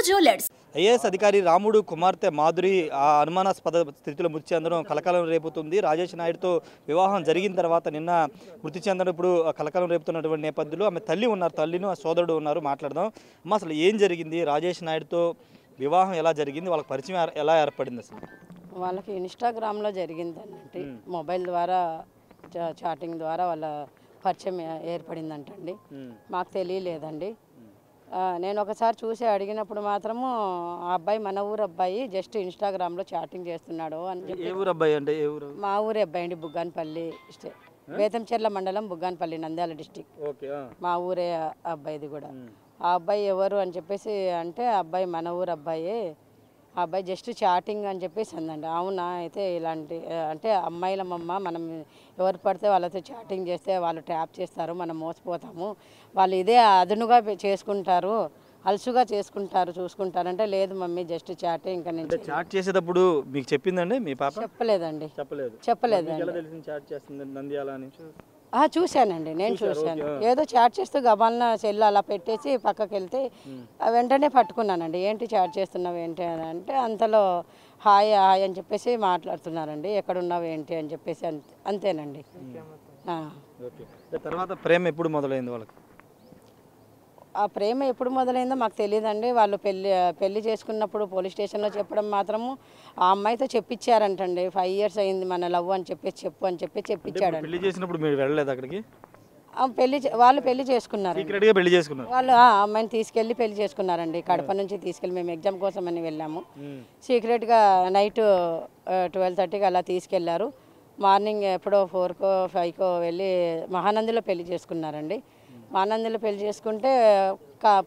Jewellers. IAS అధికారి రాముడు కుమార్తె మాధురి ఆ అనుమానాస్పద స్థితిలో మృతి చెందడం కలకలం రేపుతుంది. రాజేష్ నాయుడుతో వివాహం జరిగిన తర్వాత నిన్న మృతి చెందడం ఇప్పుడు కలకలం రేపుతున్నటువంటి నేపథ్యంలో ఆమె తల్లి ఉన్నారు, తల్లిను ఆ సోదరుడు ఉన్నారు. మాట్లాడదాం అమ్మ, అసలు ఏం జరిగింది? రాజేష్ నాయుడుతో వివాహం ఎలా జరిగింది? వాళ్ళకి పరిచయం ఎలా ఏర్పడింది? అసలు వాళ్ళకి ఇన్స్టాగ్రామ్లో జరిగిందండి. మొబైల్ ద్వారా చాటింగ్ ద్వారా వాళ్ళ పరిచయం ఏర్పడిందంటండి. మాకు తెలియలేదండి. నేను ఒకసారి చూసి అడిగినప్పుడు మాత్రము ఆ అబ్బాయి మన ఊరు అబ్బాయి, జస్ట్ ఇన్స్టాగ్రామ్లో చాటింగ్ చేస్తున్నాడు అని చెప్పి. ఏ ఊరు అబ్బాయి అంటే? ఏ ఊరు? మా ఊరే అబ్బాయి అండి, బుగ్గానపల్లి బేతంచెర్ల మండలం, బుగ్గానపల్లి, నంద్యాల డిస్టిక్. మా ఊరే అబ్బాయిది కూడా. ఆ అబ్బాయి ఎవరు అని చెప్పేసి అంటే ఆ అబ్బాయి మన ఊరు అబ్బాయి, ఆ అబ్బాయి జస్ట్ చాటింగ్ అని చెప్పేసి అందండి. అవునా, అయితే ఇలాంటి అంటే అమ్మాయిలమ్మ, మనం ఎవరు పడితే వాళ్ళతో చాటింగ్ చేస్తే వాళ్ళు ట్యాప్ చేస్తారు, మనం మోసపోతాము, వాళ్ళు ఇదే అదునుగా చేసుకుంటారు, అలసుగా చేసుకుంటారు, చూసుకుంటారంటే లేదు మమ్మీ జస్ట్ చాటింగ్. ఇంకా నేను చాట్ చేసేటప్పుడు మీకు చెప్పిందండి మీ పాప? చెప్పలేదండి. చూశానండి, నేను చూశాను. ఏదో చాట్ చేస్తూ గబాలన సెల్ అలా పెట్టేసి పక్కకి వెళ్తే వెంటనే పట్టుకున్నానండి. ఏంటి చాట్ చేస్తున్నావు ఏంటి అని అంటే అంతలో హాయ్ హాయ్ అని చెప్పేసి మాట్లాడుతున్నారండి. ఎక్కడున్నావు ఏంటి అని చెప్పేసి అంతేనండి. తర్వాత ప్రేమ ఎప్పుడు మొదలైంది వాళ్ళకి? ఆ ప్రేమ ఎప్పుడు మొదలైందో మాకు తెలియదండి. వాళ్ళు పెళ్లి చేసుకున్నప్పుడు పోలీస్ స్టేషన్లో చెప్పడం మాత్రము ఆ అమ్మాయితో చెప్పించారంటండి. 5 years అయింది మన లవ్ అని చెప్పేసి చెప్పు అని చెప్పి చెప్పించాడండి. పెళ్లి చేసినప్పుడు మీరు వెళ్ళలేదు అక్కడికి? వాళ్ళు పెళ్లి చేసుకున్నారు. సీక్రెట్గా పెళ్లి చేసుకున్నారు. వాళ్ళు ఆ అమ్మాయిని తీసుకెళ్ళి పెళ్లి చేసుకున్నారండి. కడప నుంచి తీసుకెళ్ళి మేము ఎగ్జామ్ కోసం అని వెళ్ళాము. సీక్రెట్గా నైట్ 12:30కి అలా తీసుకెళ్లారు. మార్నింగ్ ఎప్పుడో 4కో 5కో వెళ్ళి మహానందిలో పెళ్లి చేసుకున్నారండి. మహానందిలో పెళ్లి చేసుకుంటే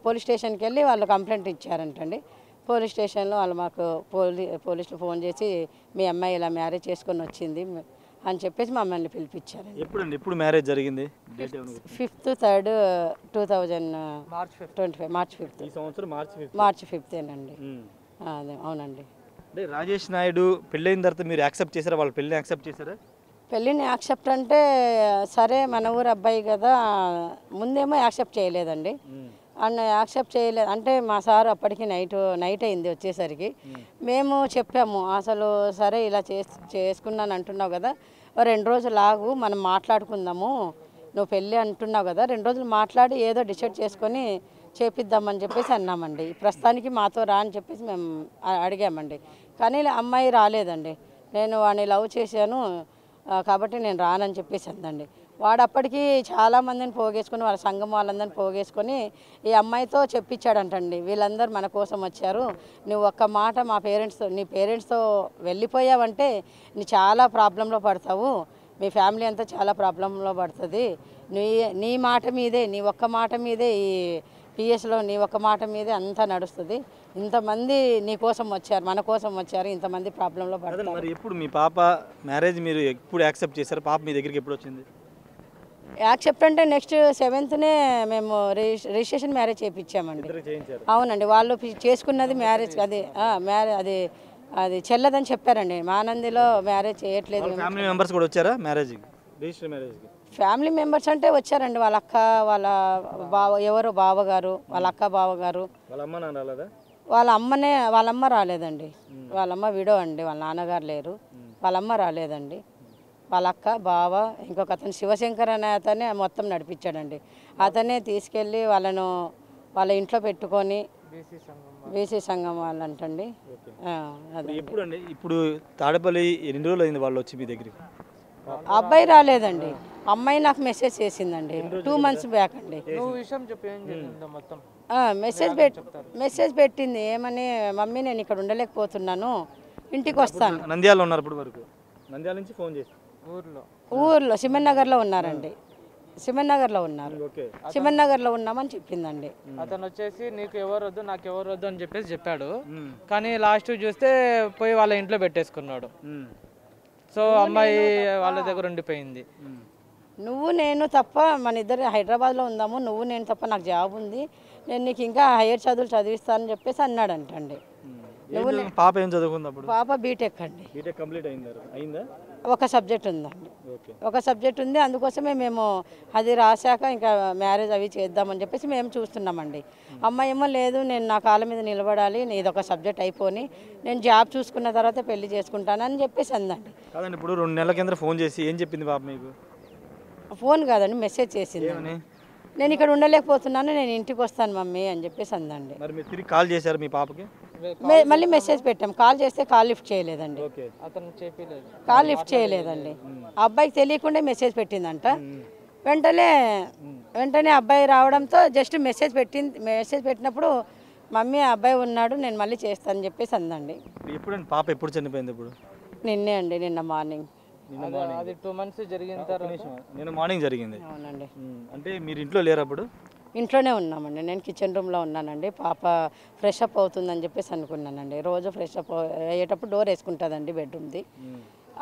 పోలీస్ స్టేషన్కి వెళ్ళి వాళ్ళు కంప్లైంట్ ఇచ్చారంటండి. పోలీస్ స్టేషన్లో వాళ్ళు మాకు పోలీసులు ఫోన్ చేసి మీ అమ్మాయి ఇలా మ్యారేజ్ చేసుకొని వచ్చింది అని చెప్పేసి మమ్మల్ని పిలిపించారండి. ఎప్పుడండి? ఎప్పుడు మ్యారేజ్ జరిగింది? 5th 3rd 2025 March 5th. ఈ సంవత్సరం మార్చ్ 5th అదే అవునండి. అంటే రాజేష్ నాయుడు పెళ్ళైన తర్వాత మీరు యాక్సెప్ట్ చేశారా? వాళ్ళ పెళ్ళిని యాక్సెప్ట్ చేశారా? పెళ్ళిని యాక్సెప్ట్ అంటే సరే మన ఊరు అబ్బాయి కదా, ముందేమో యాక్సెప్ట్ చేయలేదండి. యాక్సెప్ట్ చేయలేదు అంటే మా సార్ అప్పటికి నైట్ అయింది వచ్చేసరికి. మేము చెప్పాము అసలు సరే ఇలా చేసుకున్నాను అంటున్నావు కదా, 2 రోజులు ఆగు, మనం మాట్లాడుకుందాము, నువ్వు పెళ్ళి అంటున్నావు కదా, 2 రోజులు మాట్లాడి ఏదో డిసైడ్ చేసుకొని చేపిద్దామని చెప్పేసి అన్నామండి. ప్రస్తుతానికి మాతో రా అని చెప్పేసి మేము అడిగామండి. కానీ అమ్మాయి రాలేదండి. నేను వాడిని లవ్ చేశాను కాబట్టి నేను రానని చెప్పేసి అందండి. వాడు అప్పటికి చాలామందిని పోగేసుకొని వాళ్ళ సంఘం వాళ్ళందరిని పోగేసుకొని ఈ అమ్మాయితో చెప్పించాడంటండి. వీళ్ళందరూ మన కోసం వచ్చారు, నువ్వు ఒక్క మాట నీ పేరెంట్స్తో వెళ్ళిపోయావంటే నీ చాలా ప్రాబ్లంలో పడతావు, మీ ఫ్యామిలీ అంతా చాలా ప్రాబ్లంలో పడుతుంది, నీ మాట మీదే, నీ ఒక్క మాట మీదే ఈ పిఎస్లో నీ ఒక్క మాట మీదే అంతా నడుస్తుంది, ఇంతమంది నీ కోసం వచ్చారు, మన కోసం వచ్చారు, ఇంతమంది ప్రాబ్లంలో పడతారు. మరి ఎప్పుడు మీ పాప మ్యారేజ్ మీరు ఎప్పుడు యాక్సెప్ట్ చేశారు? పాప మీ దగ్గరికి ఎప్పుడు వచ్చింది? యాక్సెప్ట్ అంటే నెక్స్ట్ 7th మేము రిజిస్ట్రేషన్ మ్యారేజ్ చేయించామండి. అవునండి, వాళ్ళు చేసుకున్నది మ్యారేజ్ అది చెల్లదని చెప్పారండి. మానందిలో మ్యారేజ్ చేయట్లేదు. ఫ్యామిలీ మెంబర్స్ కూడా వచ్చారా మ్యారేజ్కి? రిజిస్టర్ మ్యారేజ్కి ఫ్యామిలీ మెంబర్స్ అంటే వచ్చారండి. వాళ్ళ అక్క, వాళ్ళ ఎవరు బావగారు, వాళ్ళ అక్క బావగారు. వాళ్ళ అమ్మ రాలేదండి. వాళ్ళమ్మ విడో అండి, వాళ్ళ నాన్నగారు లేరు. వాళ్ళమ్మ రాలేదండి. వాళ్ళ అక్క, బావ, ఇంకొక అతను శివశంకర్ అనే అతనే మొత్తం నడిపించాడండి. అతనే తీసుకెళ్ళి వాళ్ళ ఇంట్లో పెట్టుకొని బీసీ సంఘం వాళ్ళు అంటండి. ఇప్పుడు తాడపల్లి ఎన్ని రోజులు అయింది వాళ్ళు వచ్చి మీ దగ్గరికి? అబ్బాయి రాలేదండి. అమ్మాయి నాకు మెసేజ్ చేసిందండి 2 months బ్యాక్ అండి. మెసేజ్ పెట్టింది ఏమని, మమ్మీ నేను ఇక్కడ ఉండలేకపోతున్నాను, ఇంటికి వస్తాను. నంద్యాలలో ఉన్నారు ఇప్పుడు వరకు? నంద్యాల నుంచి ఫోన్ చేసి ఊర్లో సిమన్ నగర్లో ఉన్నారండి. సిమన్ నగర్లో ఉన్నారు. సిమన్ నగర్లో ఉన్నామని చెప్పిందండి. అతను వచ్చేసి నీకు ఎవరు వద్దు నాకు ఎవరు వద్దు అని చెప్పేసి చెప్పాడు. కానీ లాస్ట్ చూస్తే పోయి వాళ్ళ ఇంట్లో పెట్టేసుకున్నాడు. సో అమ్మాయి వాళ్ళ దగ్గర ఉండిపోయింది. నువ్వు నేను తప్ప మన ఇద్దరు హైదరాబాద్లో ఉందాము, నువ్వు నేను తప్ప నాకు జాబ్ ఉంది, నేను నీకు ఇంకా హైయర్ చదువులు చదివిస్తానని చెప్పేసి అన్నాడంటండి. పాప ఏం చదువుకుంది అప్పుడు? పాప బీటెక్ అండి. బీటెక్ కంప్లీట్ అయిందా? ఒక సబ్జెక్ట్ ఉందండి, ఓకే. ఒక సబ్జెక్ట్ ఉంది. అందుకోసమే మేము అది రాశాక ఇంకా మ్యారేజ్ అవి చేద్దామని చెప్పేసి మేము చూస్తున్నామండి. అమ్మాయి ఏమో లేదు, నేను నా కాళ్ళ మీద నిలబడాలి, ఇది ఒక సబ్జెక్ట్ అయిపోని నేను జాబ్ చూసుకున్న తర్వాత పెళ్లి చేసుకుంటానని చెప్పేసి అందండి. కాదండి, ఇప్పుడు 2 నెలల కింద ఫోన్ చేసి ఏం చెప్పింది పాప మీకు? ఫోన్ కాదండి, మెసేజ్ చేసింది. ఏమని? నేను ఇక్కడ ఉండలేకపోతున్నాను, నేను ఇంటికి వస్తాను మమ్మీ అని చెప్పేసి అందండి. మరి మీరు తిరిగి కాల్ చేశారు మీ పాపకి? మళ్ళీ మెసేజ్ పెట్టాం, కాల్ చేస్తే కాల్ లిఫ్ట్ చేయలేదండి, ఓకే. అతను చెప్పలేదు. కాల్ లిఫ్ట్ చేయలేదండి. ఆ అబ్బాయికి తెలియకుండా మెసేజ్ పెట్టిందంట. వెంటనే అబ్బాయి రావడంతో జస్ట్ మెసేజ్ పెట్టినప్పుడు మమ్మీ అబ్బాయి ఉన్నాడు, నేను మళ్ళీ చేస్తానని చెప్పేసి అందండి. ఎప్పుడండి పాప ఎప్పుడు చనిపోయింది? ఇప్పుడు నిన్నే అండి, నిన్న మార్నింగ్. అది 2 months జరిగిన తర్వాత నిన్న మార్నింగ్ జరిగింది. అవునండి. అంటే మీరు ఇంట్లో లేరు అప్పుడు? ఇంట్లోనే ఉన్నామండి, నేను కిచెన్ రూమ్లో ఉన్నానండి. పాప ఫ్రెష్ అప్ అవుతుందని చెప్పేసి అనుకున్నానండి. రోజు ఫ్రెష్ అప్ అయ్యేటప్పుడు డోర్ వేసుకుంటుందండి బెడ్రూమ్ది,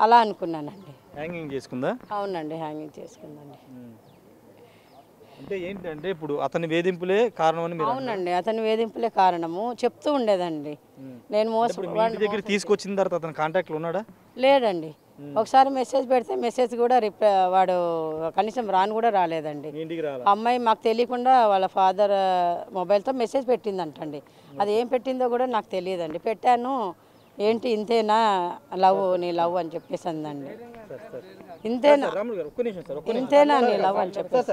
అలా అనుకున్నానండి. హ్యాంగింగ్ చేసుకుందా? అవునండి, హ్యాంగింగ్ చేసుకుందండి. అంటే ఏంటంటే ఇప్పుడు అతని వేధింపులే కారణం అని మీరు అవునండి, అతని వేధింపులే కారణము చెప్తూ ఉండేదండి. నేను ఇప్పుడు మీ ఇంటి దగ్గర తీసుకొచ్చిన తర్వాత అతని కాంటాక్ట్లో ఉన్నాడా? లేడండి. ఒకసారి మెసేజ్ పెడితే మెసేజ్ కూడా వాడు కనీసం కూడా రాలేదండి. మీ ఇంటికి రాలా? అమ్మాయి మాకు తెలియకుండా వాళ్ళ ఫాదర్ మొబైల్తో మెసేజ్ పెట్టిందంటండి. అది ఏం పెట్టిందో కూడా నాకు తెలియదండి. పెట్టాను, ఏంటి ఇంతేనా లవ్, నీ లవ్ అని చెప్పేసి అందండి. ఇంతేనా, రాములు గారు ఒక్క నిమిషం సార్, ఇంతేనా నీ లవ్ అని చెప్పేసి.